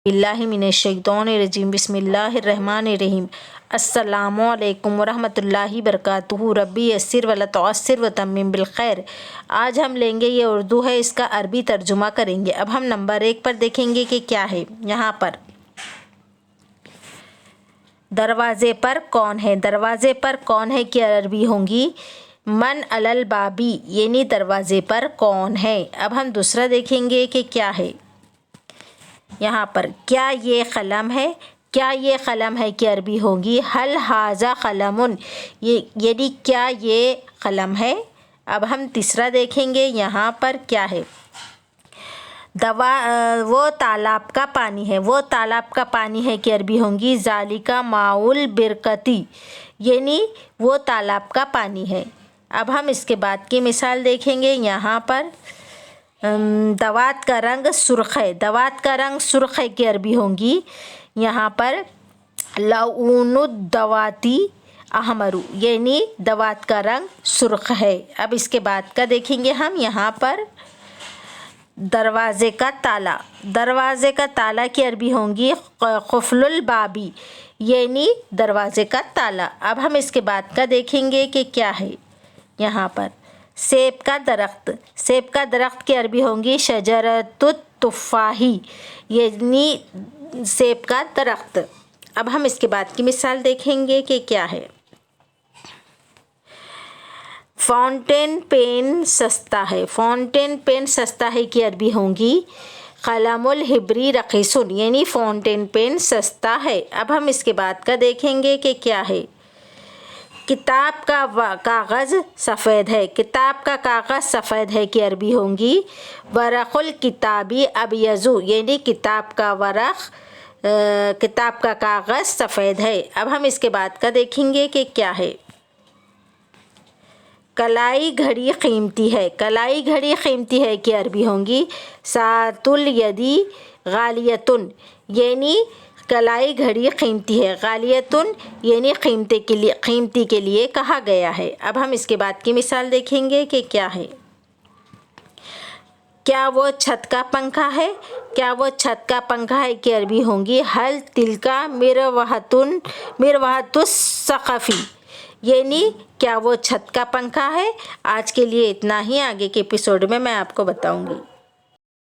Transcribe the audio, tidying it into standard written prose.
बिल्लाहि मिनश्शैतानिर्रजीम बिस्मिल्लाहिर्रहमानिर्रहीम अस्सलामु अलैकुम वरहमतुल्लाहि वबरकातुहू रब्बी यस्सिर वला तुअस्सिर वतम्मिम बिलखैर। आज हम लेंगे ये उर्दू है, इसका अरबी तर्जुमा करेंगे। अब हम नंबर 1 पर देखेंगे कि क्या है। यहाँ पर दरवाज़े पर कौन है। दरवाज़े पर कौन है की अरबी होंगी मन अलल बाबी, यानी दरवाज़े पर कौन है। अब हम दूसरा देखेंगे कि क्या है। यहाँ पर क्या ये कलम है। क्या ये कलम है की अरबी होगी हल हाजा कलमुन, ये यानी क्या ये कलम है। अब हम तीसरा देखेंगे। यहाँ पर क्या है। वो तालाब का पानी है। वो तालाब का पानी है की अरबी होंगी ज़ालिका माउल बिरकती, यानी वो तालाब का पानी है। अब हम इसके बाद की मिसाल देखेंगे। यहाँ पर दवात का रंग सुर्ख है। दवात का रंग सुर्ख है की अरबी होंगी यहाँ पर लऊनुद्दवाती अहमरु, यानी दवात का रंग सुर्ख है। अब इसके बाद का देखेंगे हम। यहाँ पर दरवाज़े का ताला। दरवाज़े का ताला की अरबी होंगी क़ुफ़्लुल बाबी, यानी दरवाज़े का ताला। अब हम इसके बाद का देखेंगे कि क्या है। यहाँ पर सेब का दरख्त। सेब का दरख्त की अरबी होंगी शजरतुत तुफ़ाही, यानी सेब का दरख्त। अब हम इसके बाद की मिसाल देखेंगे कि क्या है। फाउंटेन पेन सस्ता है। फाउंटेन पेन सस्ता है की अरबी होंगी कलमुल हिब्री रखीसुन, यानी फाउंटेन पेन सस्ता है। अब हम इसके बाद का देखेंगे कि क्या है। किताब का कागज़ सफ़ेद है। किताब का कागज़ सफ़ेद है की अरबी होंगी वरक़ुल किताबी अबयज़ु, यानी किताब का वरक़, किताब का कागज़ सफ़ेद है। अब हम इसके बाद का देखेंगे कि क्या है। कलाई घड़ी कीमती है। कलाई घड़ी कीमती है की अरबी होंगी सातुल यदी गालियतुन, यानी कलाई घड़ी कीमती है। गालियतुन यानी कीमती के लिए कहा गया है। अब हम इसके बाद की मिसाल देखेंगे कि क्या है। क्या वो छत का पंखा है। क्या वो छत का पंखा है की अरबी होंगी हल तिलका मिरवहतुस सक़फ़ी, यानी क्या वो छत का पंखा है। आज के लिए इतना ही, आगे के एपिसोड में मैं आपको बताऊंगी।